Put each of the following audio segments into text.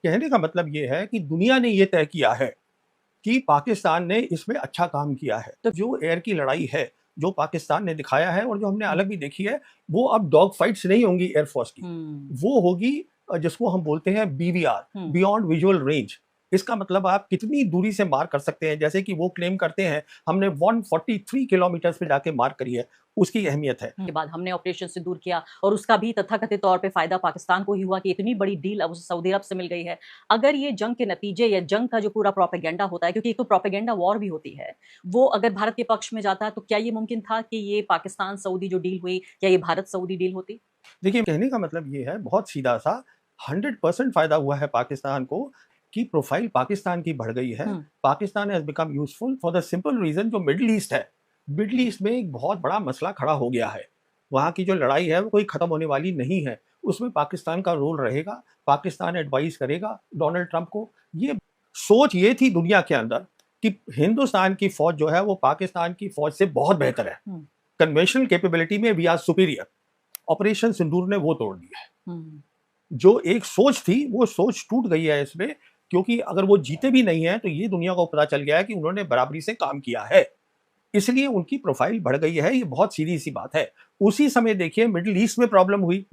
कहने का मतलब ये है कि दुनिया ने ये तय किया है कि पाकिस्तान ने इसमें अच्छा काम किया है। तो जो एयर की लड़ाई है, जो पाकिस्तान ने दिखाया है और जो हमने अलग भी देखी है, वो अब डॉग फाइट्स नहीं होंगी एयरफोर्स की। हम्म वो होगी जिसको हम बोलते हैं बीवीआर, बियॉन्ड विजुअल रेंज। इसका मतलब आप कितनी दूरी से मार कर सकते हैं, जैसे कि वो क्लेम करते हैं हमने 143 किलोमीटर पे जाके मार करी है, उसकी अहमियत है। के बाद हमने ऑपरेशन सिंदूर किया और उसका भी तथाकथित तौर पे फायदा पाकिस्तान को ही हुआ कि इतनी बड़ी डील अब सऊदी अरब से मिल गई है। अगर ये जंग के नतीजे या जंग का जो पूरा प्रोपेगेंडा होता है, क्योंकि एक तो प्रोपेगेंडा वॉर भी होती है, वो अगर भारत के पक्ष में जाता है तो क्या ये मुमकिन था कि ये पाकिस्तान सऊदी जो डील हुई, क्या ये भारत सऊदी डील होती? देखिए, कहने का मतलब ये है बहुत सीधा-सा, 100% फ़ायदा हुआ है पाकिस्तान को कि प्रोफ़ाइल पाकिस्तान की बढ़ गई है। Pakistan has become useful for the simple reason, जो मिडल ईस्ट है, मिडल ईस्ट में एक बहुत बड़ा मसला खड़ा हो गया है। वहाँ की जो लड़ाई है वो कोई ख़त्म होने वाली नहीं है। उसमें पाकिस्तान का रोल रहेगा, पाकिस्तान एडवाइस करेगा डोनाल्ड ट्रंप को। ये सोच ये थी दुनिया के अंदर कि हिंदुस्तान की फ़ौज जो है वो पाकिस्तान की फ़ौज से बहुत बेहतर है। कन्वेंशनल कैपेबिलिटी में वी आर सुपीरियर। ऑपरेशन सिंदूर ने वो तोड़ दिया है। जो एक सोच थी, वो सोच टूट गई है इसमें, क्योंकि अगर वो जीते भी नहीं हैं, तो ये दुनिया को पता चल गया है कि उन्होंने बराबरी से काम किया है। इसलिए उनकी प्रोफाइल बढ़ गई है, ये बहुत सीधी-सी बात है। उसी समय देखिए मिडल ईस्ट में प्रॉब्लम हुई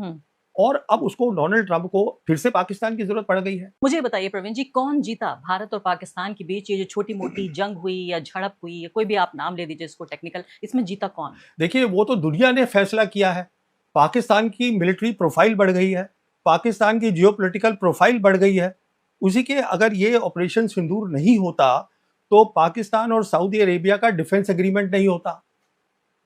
और अब उसको डोनाल्ड ट्रंप को फिर से पाकिस्तान की ज़रूरत पड़ गई है। मुझे बताइए प्रवीण जी, कौन जीता भारत और पाकिस्तान के बीच? ये जो छोटी-मोटी जंग हुई या झड़प हुई या कोई भी आप नाम ले दीजिए इसको टेक्निकल, इसमें जीता कौन? देखिए, वो तो दुनिया ने फैसला किया है। पाकिस्तान की मिलिट्री प्रोफाइल बढ़ गई है, पाकिस्तान की जियोपॉलिटिकल प्रोफाइल बढ़ गई है। उसी के अगर ये ऑपरेशन सिंदूर नहीं होता, तो पाकिस्तान और सऊदी अरेबिया का डिफेंस एग्रीमेंट नहीं होता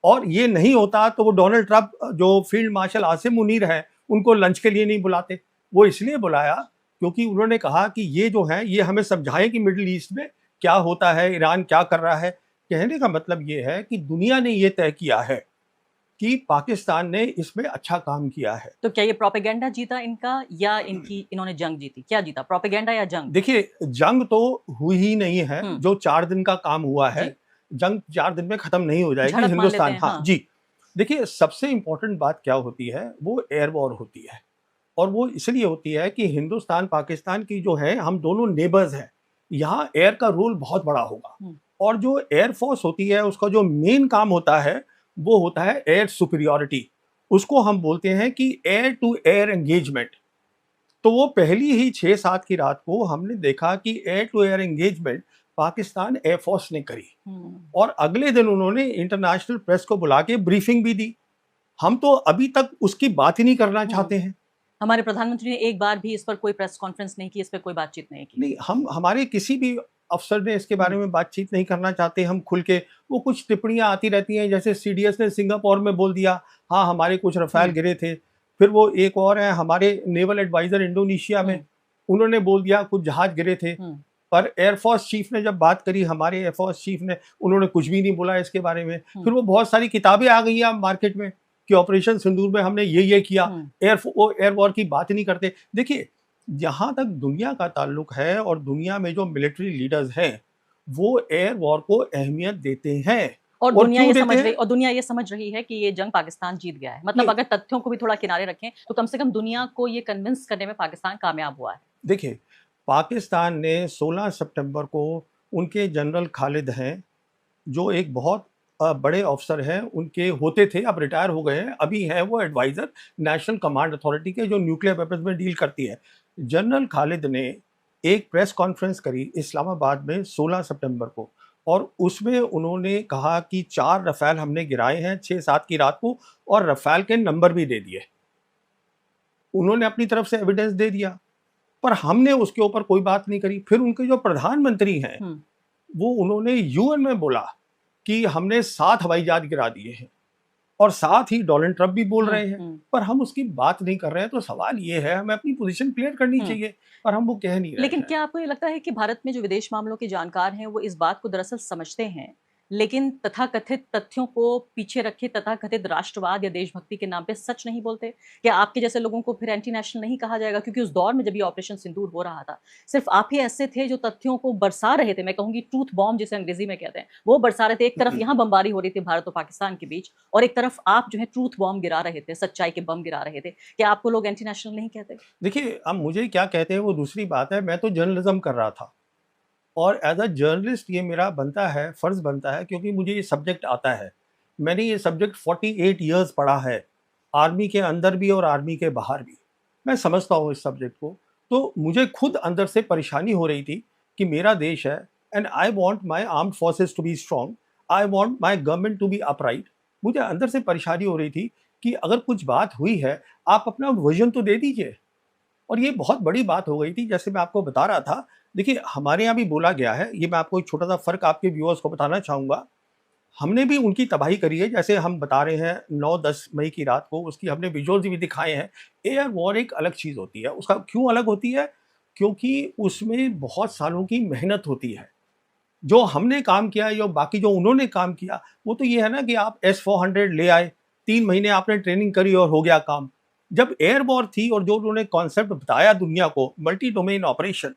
और ये नहीं होता तो वो डोनाल्ड ट्रंप जो फील्ड मार्शल आसिम मुनीर हैं, उनको लंच के लिए नहीं बुलाते। वो इसलिए बुलाया क्योंकि उन्होंने कहा कि ये जो है, ये हमें समझाएँ कि मिडल ईस्ट में क्या होता है, ईरान क्या कर रहा है। कहने का मतलब ये है कि दुनिया ने ये तय किया है कि पाकिस्तान ने इसमें अच्छा काम किया है। तो क्या ये प्रोपेगेंडा जीता इनका या इन्होंने जंग जीती? क्या जीता, प्रोपेगेंडा या जंग? देखिए, जंग तो हुई ही नहीं है, जो 4 दिन का काम हुआ है, जी। जंग 4 दिन में खत्म नहीं हो जाएगी। झड़प मान लेते हिंदुस्तान हैं, हाँ, जी। देखिए, सबसे इम्पोर्टेंट बात क्या होती है, वो एयर वॉर होती है और वो इसलिए होती है कि हिंदुस्तान, पाकिस्तान की जो है, हम दोनों नेबर्स हैं। यहाँ एयर का रोल बहुत बड़ा होगा और जो एयर फोर्स होती है, उसका जो मेन काम होता है, वो होता है एयर सुपीरियॉरिटी। उसको हम बोलते हैं कि एयर टू एयर एंगेजमेंट। तो वो पहली ही 6-7 की रात को हमने देखा कि air to air engagement Pakistan air force ने करी और अगले दिन उन्होंने इंटरनेशनल प्रेस को बुला के ब्रीफिंग भी दी। हम तो अभी तक उसकी बात ही नहीं करना चाहते हैं। हमारे प्रधानमंत्री ने एक बार भी इस पर कोई प्रेस कॉन्फ्रेंस नहीं की, इस पर कोई बातचीत नहीं की। नहीं, हम हमारे किसी भी अफसर ने इसके बारे में बातचीत नहीं करना चाहते हम खुल के। वो कुछ टिप्पणियां आती रहती हैं, जैसे सीडीएस ने सिंगापुर में बोल दिया, हाँ हमारे कुछ रफाल गिरे थे। फिर वो एक और है हमारे नेवल एडवाइजर इंडोनेशिया में, उन्होंने बोल दिया कुछ जहाज गिरे थे। पर एयरफोर्स चीफ ने जब बात करी, हमारे एयरफोर्स चीफ ने, उन्होंने कुछ भी नहीं बोला इसके बारे में। फिर वो बहुत सारी किताबें आ गई हैं मार्केट में कि ऑपरेशन सिंदूर में हमने ये किया। एयर वॉर की बात ही नहीं करते। देखिए, जहाँ तक दुनिया का ताल्लुक है और दुनिया में जो मिलिट्री लीडर्स हैं, वो एयर वॉर को अहमियत देते हैं। और और दुनिया क्यों ये देते समझ हैं? रही और दुनिया ये समझ रही है कि ये जंग पाकिस्तान जीत गया है। मतलब अगर तथ्यों को भी थोड़ा किनारे रखें तो कम से कम दुनिया को ये कन्विंस करने में पाकिस्तान कामयाब हुआ है। देखिए, पाकिस्तान ने 16 सितंबर को उनके जनरल खालिद हैं, जो एक बहुत बड़े अफसर हैं, उनके होते थे, अब रिटायर हो गए हैं, अभी हैं वो एडवाइज़र नेशनल कमांड अथॉरिटी के, जो न्यूक्लियर वेपन्स में डील करती है। जनरल खालिद ने एक प्रेस कॉन्फ्रेंस करी इस्लामाबाद में 16 सितंबर को और उसमें उन्होंने कहा कि 4 रफ़ाल हमने गिराए हैं 6-7 की रात को और रफ़ाल के नंबर भी दे दिए। उन्होंने अपनी तरफ से एविडेंस दे दिया, पर हमने उसके ऊपर कोई बात नहीं करी। फिर उनके जो प्रधानमंत्री हैं, वो उन्होंने यूएन में बोला कि हमने 7 हवाई जहाज गिरा दिए हैं और साथ ही डोनाल्ड ट्रंप भी बोल रहे हैं, पर हम उसकी बात नहीं कर रहे हैं। तो सवाल ये है, हमें अपनी पोजीशन क्लियर करनी चाहिए, पर हम वो कह नहीं रहे लेकिन हैं। क्या आपको ये लगता है कि भारत में जो विदेश मामलों के जानकार हैं वो इस बात को दरअसल समझते हैं, लेकिन तथाकथित तथ्यों को पीछे रखे तथाकथित राष्ट्रवाद या देशभक्ति के नाम पे सच नहीं बोलते? क्या आपके जैसे लोगों को फिर एंटी नेशनल नहीं कहा जाएगा? क्योंकि उस दौर में जब ये ऑपरेशन सिंदूर हो रहा था, सिर्फ आप ही ऐसे थे जो तथ्यों को बरसा रहे थे। मैं कहूँगी ट्रूथ बॉम्ब जिसे अंग्रेजी में कहते हैं, वो बरसा रहे थे। एक तरफ यहाँ बमबारी हो रही थी भारत और पाकिस्तान के बीच, और एक तरफ आप जो है ट्रूथ बॉम्ब गिरा रहे थे, सच्चाई के बम गिरा रहे थे। क्या आपको लोग एंटी नेशनल नहीं कहते? देखिए, अब मुझे क्या कहते हैं वो दूसरी बात है, मैं तो जर्नलिज्म कर रहा था और एज अ जर्नलिस्ट ये मेरा बनता है, फ़र्ज़ बनता है, क्योंकि मुझे ये सब्जेक्ट आता है। मैंने ये सब्जेक्ट 48 इयर्स पढ़ा है, आर्मी के अंदर भी और आर्मी के बाहर भी। मैं समझता हूँ इस सब्जेक्ट को। तो मुझे खुद अंदर से परेशानी हो रही थी कि मेरा देश है and I want my armed forces to be strong, I want my government to be upright. मुझे अंदर से परेशानी हो रही थी कि अगर कुछ बात हुई है, आप अपना विज़न तो दे दीजिए। और ये बहुत बड़ी बात हो गई थी, जैसे मैं आपको बता रहा था। देखिए, हमारे यहाँ भी बोला गया है, ये मैं आपको एक छोटा-सा फ़र्क आपके व्यूअर्स को बताना चाहूँगा। हमने भी उनकी तबाही करी है, जैसे हम बता रहे हैं 9-10 मई की रात को, उसकी हमने विजुअल्स भी दिखाए हैं। एयर वॉर एक अलग चीज़ होती है, उसका क्यों अलग होती है? क्योंकि उसमें बहुत सालों की मेहनत होती है। जो हमने काम किया है, जो बाकी जो उन्होंने काम किया, वो तो ये है ना कि आप S-400 ले आए, 3 महीने आपने ट्रेनिंग करी और हो गया काम। जब एयर वॉर थी और जो उन्होंने कॉन्सेप्ट बताया दुनिया को, मल्टी डोमेन ऑपरेशन,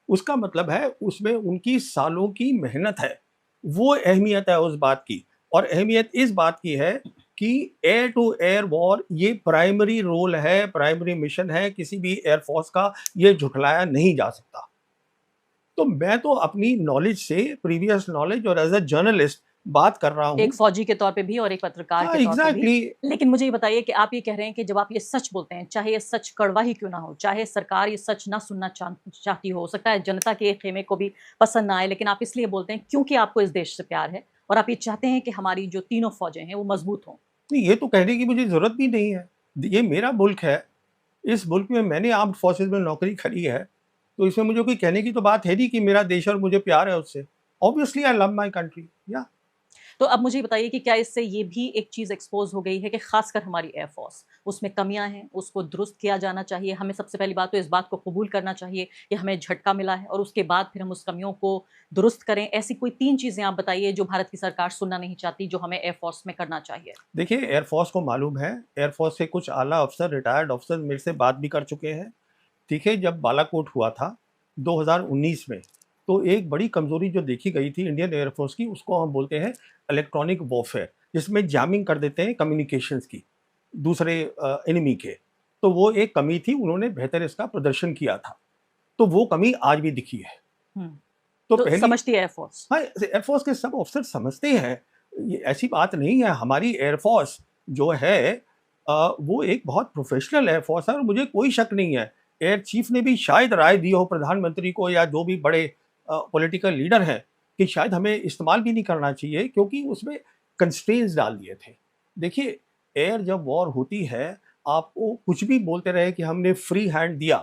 उसका मतलब है उसमें उनकी सालों की मेहनत है। वो अहमियत है उस बात की। और अहमियत इस बात की है कि एयर टू एयर वॉर ये प्राइमरी रोल है, प्राइमरी मिशन है किसी भी एयर फोर्स का, ये झुठलाया नहीं जा सकता। तो मैं तो अपनी नॉलेज से, प्रीवियस नॉलेज और एज़ अ जर्नलिस्ट बात कर रहा हूँ। एक फौजी के तौर पे भी और एक पत्रकार हाँ, के तौर पे भी। एग्ज़ैक्टली। लेकिन मुझे ये बताइए कि आप ये कह रहे हैं कि जब आप ये सच बोलते हैं, चाहे ये सच कड़वा ही क्यों ना हो, चाहे सरकार ये सच ना सुनना चाहती हो सकता है जनता के खेमे को भी पसंद ना आए, लेकिन आप इसलिए बोलते हैं क्योंकि आपको इस देश से प्यार है और आप ये चाहते हैं कि हमारी जो तीनों फौजें हैं, वो मजबूत हों। नहीं, ये तो कहने की मुझे ज़रूरत भी नहीं है। ये मेरा मुल्क है, इस मुल्क में मैंने आर्म्ड फोर्सेस में नौकरी करी है, तो इसमें मुझे कोई कहने की तो बात है नहीं कि मेरा देश और मुझे प्यार है उससे। Obviously I love my country. या तो अब मुझे बताइए कि क्या इससे ये भी एक चीज़ एक्सपोज़ हो गई है कि ख़ासकर हमारी एयर फ़ोर्स, उसमें कमियाँ हैं, उसको दुरुस्त किया जाना चाहिए। हमें सबसे पहली बात तो इस बात को कबूल करना चाहिए कि हमें झटका मिला है और उसके बाद फिर हम उस कमियों को दुरुस्त करें। ऐसी कोई 3 चीज़ें आप बताइए जो भारत की सरकार सुनना नहीं चाहती, जो हमें एयर फ़ोर्स में करना चाहिए? देखिए, एयर फोर्स को मालूम है, एयर फोर्स से कुछ आला अफ़सर, रिटायर्ड अफ़सर मेरे से बात भी कर चुके हैं। ठीक है, जब बालाकोट हुआ था 2019 में, तो एक बड़ी कमज़ोरी जो देखी गई थी इंडियन एयर फोर्स की, उसको हम बोलते हैं इलेक्ट्रॉनिक वॉरफेयर, जिसमें जैमिंग कर देते हैं कम्युनिकेशंस की, दूसरे एनिमी के। तो वो एक कमी थी, उन्होंने बेहतर इसका प्रदर्शन किया था। तो वो कमी आज भी दिखी है। हुँ, तो तो पहली समझती है एयर फ़ोर्स। हाँ, एयर फोर्स के सब ऑफिसर समझते हैं, ये ऐसी बात नहीं है। हमारी एयर फोर्स जो है वो एक बहुत प्रोफेशनल एयर फोर्स है और मुझे कोई शक नहीं है, एयर चीफ ने भी शायद राय दी हो प्रधानमंत्री को या जो भी बड़े पॉलिटिकल लीडर हैं कि शायद हमें इस्तेमाल भी नहीं करना चाहिए, क्योंकि उसमें कंस्ट्रेंट्स डाल दिए थे। देखिए, एयर जब वॉर होती है, आपको कुछ भी बोलते रहे कि हमने फ्री हैंड दिया,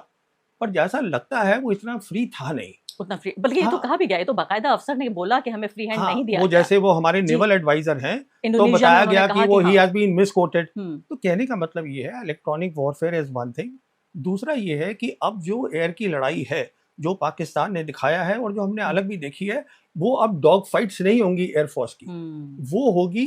पर जैसा लगता है वो इतना फ्री था नहीं। उतना फ्री बल्कि ये तो हाँ, कहा भी गया है, ये तो बाकायदा अफ़सर ने बोला कि हमें फ्री हैंड नहीं हाँ, दिया वो गया। जैसे वो हमारे जी, नेवल एडवाइज़र हैं, तो इंडोनेशिया में बताया उन्होंने गया कि कहा कि वो ही हाँ। Has been misquoted. हुँ, तो कहने का मतलब ये है, electronic warfare is one thing. दूसरा ये है कि अब जो एयर की लड़ाई है, जो पाकिस्तान ने दिखाया है और जो हमने हुँ, अलग भी देखी है, वो अब डॉग फाइट्स नहीं होंगी एयर फोर्स की। हुँ, वो होगी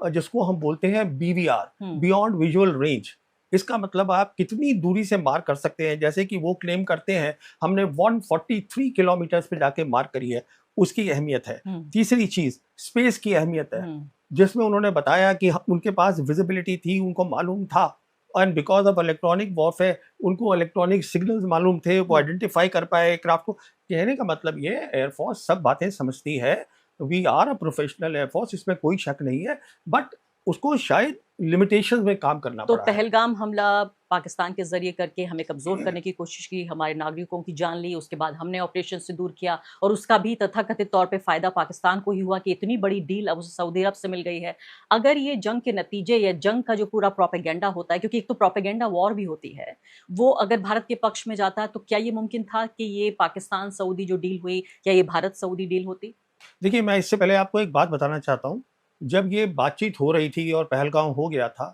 जिसको हम बोलते हैं बीवीआर, हुँ, बियॉन्ड विजुअल रेंज। इसका मतलब आप कितनी दूरी से मार कर सकते हैं, जैसे कि वो क्लेम करते हैं हमने 143 किलोमीटर्स पे जाके मार करी है, उसकी अहमियत है। हुँ, तीसरी चीज़ स्पेस की अहमियत है, हुँ, जिसमें उन्होंने बताया कि उनके पास विजिबिलिटी थी, उनको मालूम था and because of electronic warfare उनको इलेक्ट्रॉनिक सिग्नल्स मालूम थे, वो हुँ। आइडेंटिफाई कर पाए क्राफ्ट को। कहने का मतलब ये है, एयर फोर्स सब बातें समझती है। We are a professional air force, इसमें कोई शक नहीं है, बट उसको शायद लिमिटेशंस में काम करना तो पड़ा है। पहलगाम हमला पाकिस्तान के ज़रिए करके हमें कमज़ोर करने की कोशिश की, हमारे नागरिकों की जान ली, उसके बाद हमने ऑपरेशन सिंदूर किया और उसका भी तथाकथित तौर पे फ़ायदा पाकिस्तान को ही हुआ कि इतनी बड़ी डील अब उसे सऊदी अरब से मिल गई है। अगर ये जंग के नतीजे या जंग का जो पूरा प्रोपेगेंडा होता है, क्योंकि एक तो प्रोपेगेंडा वॉर भी होती है, वो अगर भारत के पक्ष में जाता, तो क्या ये मुमकिन था कि ये पाकिस्तान-सऊदी जो डील हुई, क्या ये भारत-सऊदी डील होती? देखिए, मैं इससे पहले आपको एक बात बताना चाहता हूँ। जब ये बातचीत हो रही थी और पहलगाम हो गया था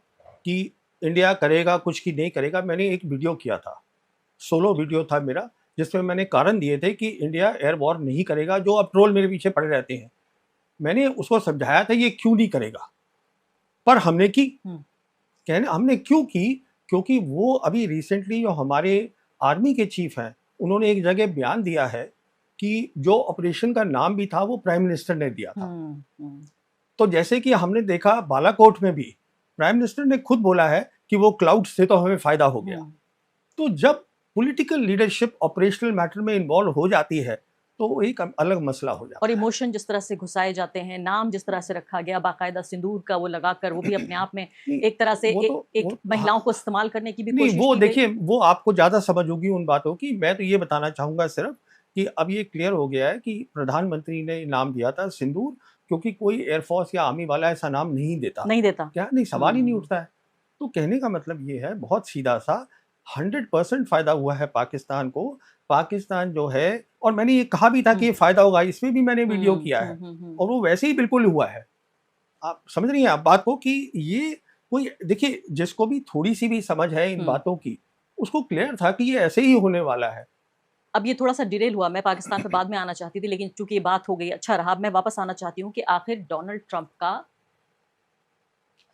कि इंडिया करेगा कुछ कि नहीं करेगा, मैंने एक वीडियो किया था। सोलो वीडियो था मेरा, जिसमें मैंने कारण दिए थे कि इंडिया एयर वॉर नहीं करेगा, जो अब ट्रोल मेरे पीछे पड़े रहते हैं। मैंने उसको समझाया था ये क्यों नहीं करेगा, पर हमने की। कहने हमने क्यों की, क्योंकि वो अभी रिसेंटली जो हमारे आर्मी के चीफ हैं, उन्होंने एक जगह बयान दिया है कि जो ऑपरेशन का नाम भी था वो प्राइम मिनिस्टर ने दिया था। तो जैसे कि हमने देखा बालाकोट में भी प्राइम मिनिस्टर ने खुद बोला है कि वो क्लाउड से तो हमें फायदा हो गया। तो जब पॉलिटिकल लीडरशिप ऑपरेशनल मैटर में इन्वॉल्व हो जाती है तो एक अलग मसला हो जाता और है। इमोशन जिस तरह से घुसाए जाते हैं, नाम जिस तरह से रखा गया, बाकायदा सिंदूर का वो लगाकर, वो भी अपने आप में नहीं, एक तरह से वो तो एक वो महिलाओं को इस्तेमाल करने की भी नहीं, कोशिश वो की गई। देखिए वो आपको ज्यादा समझ होगी उन बातों की। मैं तो ये बताना चाहूंगा सिर्फ कि अब ये क्लियर हो गया है कि प्रधानमंत्री ने नाम दिया था सिंदूर, क्योंकि कोई एयरफोर्स या आर्मी वाला ऐसा नाम नहीं देता। नहीं देता। क्या नहीं, सवाल ही नहीं उठता है। तो कहने का मतलब ये है बहुत सीधा सा, 100% फायदा हुआ है पाकिस्तान को। पाकिस्तान जो है, और मैंने ये कहा भी था कि ये फायदा होगा, इसमें भी मैंने वीडियो किया है, और वो वैसे ही बिल्कुल हुआ है। आप समझ रही हैं आप बात को कि ये कोई, देखिए जिसको भी थोड़ी सी भी समझ है इन बातों की, उसको क्लियर था कि ये ऐसे ही होने वाला है। अब ये थोड़ा सा डिरेल हुआ, मैं पाकिस्तान पे बाद में आना चाहती थी, लेकिन चूंकि ये बात हो गई, अच्छा रहा। मैं वापस आना चाहती हूँ कि आखिर डोनाल्ड ट्रंप का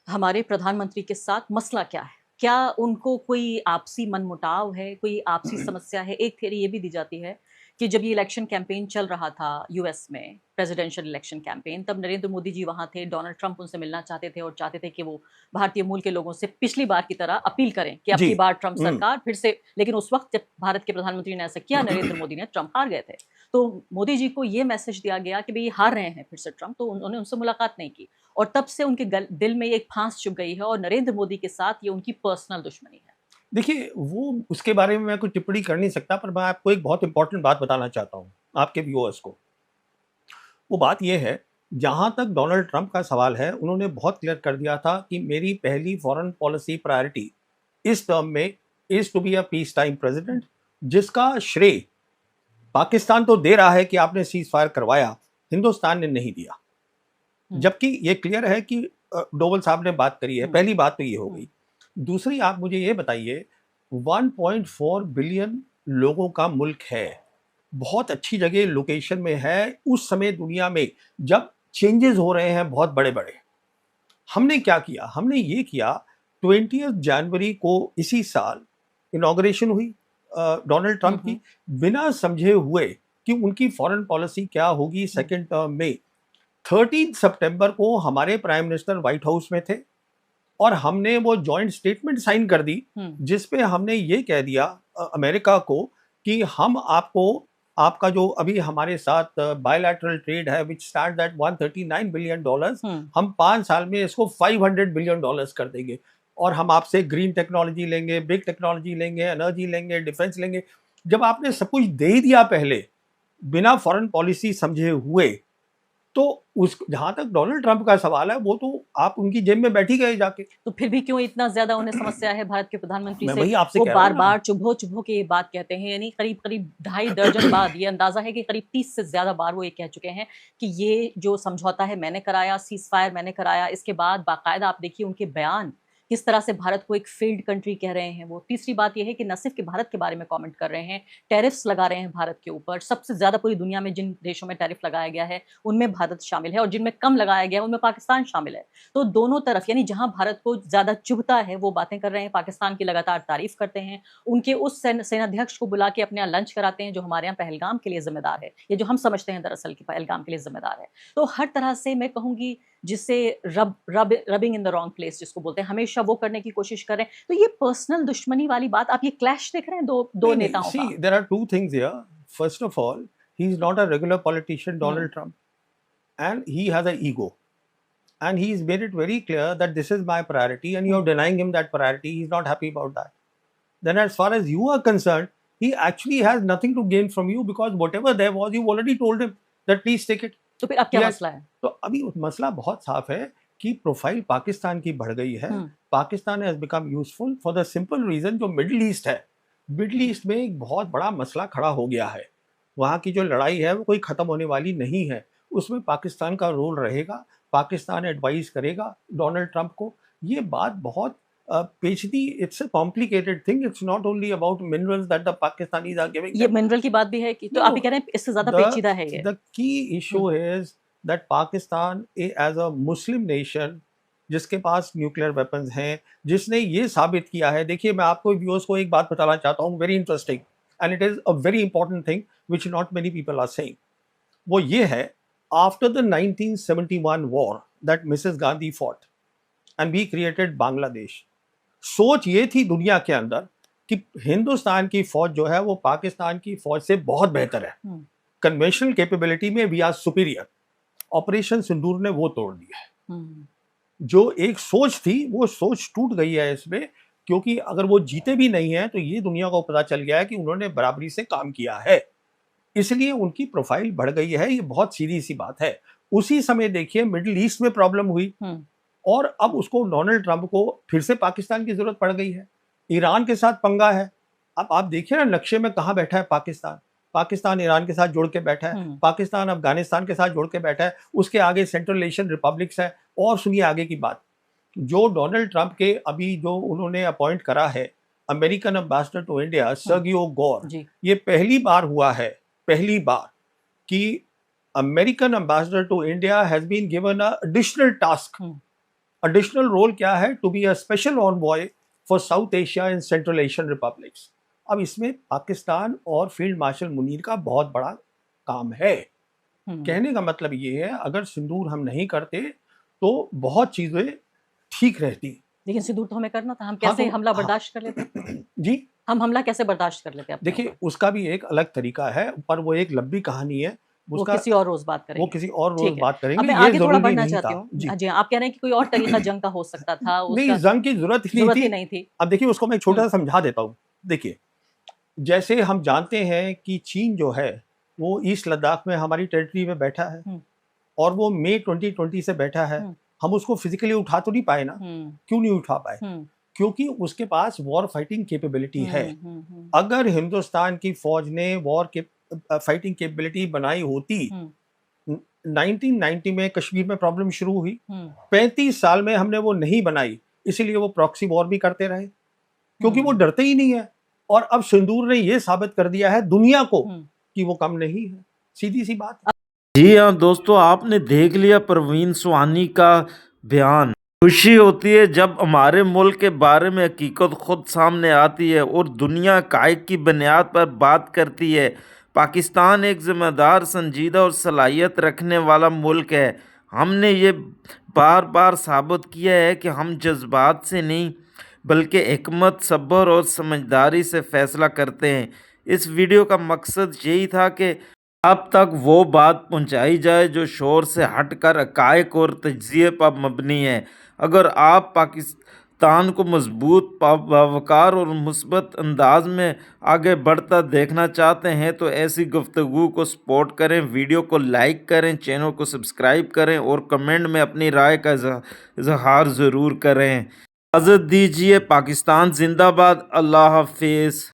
हमारे प्रधानमंत्री के साथ मसला क्या है? क्या उनको कोई आपसी मनमुटाव है, कोई आपसी समस्या है? एक थियरी ये भी दी जाती है कि जब ये इलेक्शन कैंपेन चल रहा था यूएस में, प्रेसिडेंशियल इलेक्शन कैंपेन, तब नरेंद्र मोदी जी वहाँ थे, डोनाल्ड ट्रंप उनसे मिलना चाहते थे और चाहते थे कि वो भारतीय मूल के लोगों से पिछली बार की तरह अपील करें कि अब जी। की बार ट्रंप सरकार फिर से। लेकिन उस वक्त जब भारत के प्रधानमंत्री ने ऐसा किया, नरेंद्र मोदी ने, ट्रंप हार गए थे। तो मोदी जी को ये मैसेज दिया गया कि भाई हार रहे हैं फिर से ट्रंप, तो उन्होंने उनसे मुलाकात नहीं की। और तब से उनके दिल में एक फांस चुभ गई है और नरेंद्र मोदी के साथ ये उनकी पर्सनल दुश्मनी है। देखिए वो उसके बारे में मैं कोई टिप्पणी कर नहीं सकता, पर मैं आपको एक बहुत इंपॉर्टेंट बात बताना चाहता हूँ आपके व्यूअर्स को। वो बात ये है, जहाँ तक डोनाल्ड ट्रंप का सवाल है, उन्होंने बहुत क्लियर कर दिया था कि मेरी पहली फॉरेन पॉलिसी प्रायोरिटी इस टर्म में is to be a peace time president, जिसका श्रेय पाकिस्तान तो दे रहा है कि आपने सीज फायर करवाया, हिंदुस्तान ने नहीं दिया। जबकि ये क्लियर है कि डोवल साहब ने बात करी है। पहली बात तो ये हो गई। दूसरी, आप मुझे ये बताइए, 1.4 बिलियन लोगों का मुल्क है, बहुत अच्छी जगह लोकेशन में है, उस समय दुनिया में जब चेंजेस हो रहे हैं बहुत बड़े बड़े। हमने क्या किया, हमने ये किया, 20 जनवरी को इसी साल इनॉग्रेशन हुई डोनाल्ड ट्रंप की, बिना समझे हुए कि उनकी फॉरेन पॉलिसी क्या होगी सेकेंड टर्म में। 13 सितंबर को हमारे प्राइम मिनिस्टर व्हाइट हाउस में थे और हमने वो जॉइंट स्टेटमेंट साइन कर दी, जिसपे हमने ये कह दिया अमेरिका को कि हम आपको, आपका जो अभी हमारे साथ बायलैटरल ट्रेड है विच स्टैंड्स एट $139 बिलियन, हम 5 साल में इसको $500 बिलियन कर देंगे, और हम आपसे ग्रीन टेक्नोलॉजी लेंगे, बिग टेक्नोलॉजी लेंगे, एनर्जी लेंगे, डिफेंस लेंगे। जब आपने सब कुछ दे ही दिया पहले बिना फॉरेन पॉलिसी समझे हुए, तो उस, जहां तक डोनाल्ड ट्रंप का सवाल है, वो तो आप उनकी जेब में बैठी गए जाके। तो फिर भी क्यों इतना ज्यादा उन्हें समस्या है भारत के प्रधानमंत्री मैं से? वही आपसे वो कह रहा बार हूं ना। बार चुभो चुभो के ये बात कहते हैं, यानी करीब करीब 2.5 दर्जन बाद, ये अंदाजा है कि करीब 30 से ज्यादा बार वो ये कह चुके हैं कि ये जो समझौता है मैंने कराया, सीज फायर मैंने कराया। इसके बाद बाकायदा आप देखिए उनके बयान, किस तरह से भारत को एक फेल्ड कंट्री कह रहे हैं वो। तीसरी बात यह है कि न सिर्फ कि भारत के बारे में कमेंट कर रहे हैं, टैरिफ्स लगा रहे हैं भारत के ऊपर। सबसे ज्यादा पूरी दुनिया में जिन देशों में टैरिफ लगाया गया है उनमें भारत शामिल है, और जिनमें कम लगाया गया है उनमें पाकिस्तान शामिल है। तो दोनों तरफ, यानी जहां भारत को ज्यादा चुभता है वो बातें कर रहे हैं, पाकिस्तान की लगातार तारीफ करते हैं, उनके उस सेनाध्यक्ष को बुला के अपने यहाँ लंच कराते हैं जो हमारे यहाँ पहलगाम के लिए जिम्मेदार है, ये जो हम समझते हैं दरअसल कि पहलगाम के लिए जिम्मेदार है। तो हर तरह से मैं कहूंगी जिससे rubbing in the wrong place जिसको बोलते हैं, हमेशा वो करने की कोशिश कर रहे हैं। तो ये पर्सनल दुश्मनी वाली बात, आप ये क्लैश देख रहे हैं दो नेताओं का। See, there are two things here. First of all, he's not a regular politician, Donald Trump, and he has an ego, and he's made it very clear that this is my priority, and you're denying him that priority. He's not happy about that. Then, as far as you are concerned, he actually has nothing to gain from you, because whatever there was, you already told him that please take it. तो फिर अब क्या मसला है? तो अभी मसला बहुत साफ है कि प्रोफाइल पाकिस्तान की बढ़ गई है। Pakistan has become useful for the simple reason, जो मिडिल ईस्ट है, मिडिल ईस्ट में एक बहुत बड़ा मसला खड़ा हो गया है। वहाँ की जो लड़ाई है वो कोई ख़त्म होने वाली नहीं है, उसमें पाकिस्तान का रोल रहेगा, पाकिस्तान एडवाइस करेगा डोनाल्ड ट्रंप को। ये बात बहुत पेचीदी, it's a complicated thing, it's not only about minerals that the Pakistanis are giving. ये मिनरल की बात भी है कि, तो आप ये कह रहे हैं इससे ज़्यादा पेचीदा है ये। The key issue is that Pakistan as a Muslim nation जिसके पास न्यूक्लियर वेपन्स हैं, जिसने ये साबित किया है, देखिए मैं आपको व्यूअर्स को एक बात बताना चाहता हूँ, very interesting and it is a very important thing which not many people are saying. वो ये है, after the 1971 war that Mrs Gandhi fought and we created Bangladesh, सोच ये थी दुनिया के अंदर कि हिंदुस्तान की फौज जो है वो पाकिस्तान की फौज से बहुत बेहतर है, कन्वेंशनल कैपेबिलिटी में वी आर सुपीरियर। ऑपरेशन सिंदूर ने वो तोड़ दिया है। जो एक सोच थी वो सोच टूट गई है इसमें, क्योंकि अगर वो जीते भी नहीं है तो ये दुनिया को पता चल गया है कि उन्होंने बराबरी से काम किया है, इसलिए उनकी प्रोफाइल बढ़ गई है। ये बहुत सीधी सी बात है। उसी समय देखिए मिडिल ईस्ट में प्रॉब्लम हुई और अब उसको डोनाल्ड ट्रंप को फिर से पाकिस्तान की जरूरत पड़ गई है। ईरान के साथ पंगा है। अब आप देखिए ना नक्शे में कहाँ बैठा है पाकिस्तान। पाकिस्तान ईरान के साथ जुड़ के बैठा है, पाकिस्तान अफगानिस्तान के साथ जुड़ के बैठा है, उसके आगे सेंट्रल एशियन रिपब्लिक्स है। और सुनिए आगे की बात, जो डोनाल्ड ट्रंप के अभी जो उन्होंने अपॉइंट करा है American ambassador to India Sergio Gor, ये पहली बार हुआ है, पहली बार कि American ambassador to India has been given a additional task. Additional role क्या है? To be a special envoy for South Asia and Central Asian republics. अब इसमें पाकिस्तान और फील्ड मार्शल मुनीर का बहुत बड़ा काम है। कहने का मतलब ये है, अगर सिंदूर हम नहीं करते तो बहुत चीजें ठीक रहती। लेकिन सिंदूर तो हमें करना था, हम कैसे हमला बर्दाश्त कर लेते? जी, हम हमला कैसे बर्दाश्त कर लेते? देखिए उसका भी एक अलग तरीका है, पर वो एक लंबी कहानी है। वो किसी और रोज बात करेंगे। वो किसी और रोज बात करेंगे। अब मैं आगे थोड़ा बढ़ना चाहती हूँ। जी, आप कह रहे हैं कि कोई और तरीका जंग का हो सकता था। नहीं, जंग की जरूरत ही नहीं थी। अब देखिए उसको मैं छोटा सा समझा देता हूँ। देखिए, जैसे हम जानते हैं कि चीन जो है वो ईस्ट लद्दाख में हमारी टेरिटरी में बैठा है और वो मई 2020 से बैठा है। हम उसको फिजिकली उठा तो नहीं पाए ना। क्यों नहीं उठा पाए? क्योंकि उसके पास वॉर फाइटिंग कैपेबिलिटी है। अगर हिंदुस्तान की फौज ने वॉर के फाइटिंग कैपेबिलिटी बनाई होती, 1990 में कश्मीर में प्रॉब्लम शुरू हुई, 35 साल में हमने वो नहीं बनाई, इसीलिए वो प्रॉक्सी वॉर भी करते रहे, क्योंकि वो डरते ही नहीं है। और अब सिंदूर ने ये साबित कर दिया है दुनिया को कि वो कम नहीं है। सीधी सी बात। जी हाँ दोस्तों, आपने देख लिया परवीन सुहानी का बयान। खुशी होती है जब हमारे मुल्क के बारे में हकीकत खुद सामने आती है और दुनिया कायक की बुनियाद पर बात करती है। पाकिस्तान एक ज़िम्मेदार, संजीदा और सलाहियत रखने वाला मुल्क है। हमने ये बार बार साबित किया है कि हम जज्बात से नहीं बल्कि हिकमत, सब्र और समझदारी से फ़ैसला करते हैं। इस वीडियो का मकसद यही था कि अब तक वो बात पहुंचाई जाए जो शोर से हटकर हक़ाइक़ और तजज़िये पर मबनी है। अगर आप पाकिस्तान को मजबूत, बावकार और मुस्बत अंदाज में आगे बढ़ता देखना चाहते हैं तो ऐसी गुफ्तगू को सपोर्ट करें, वीडियो को लाइक करें, चैनल को सब्सक्राइब करें और कमेंट में अपनी राय का इजहार ज़रूर करें। इजाज़त दीजिए। पाकिस्तान जिंदाबाद। अल्लाह हाफिज़।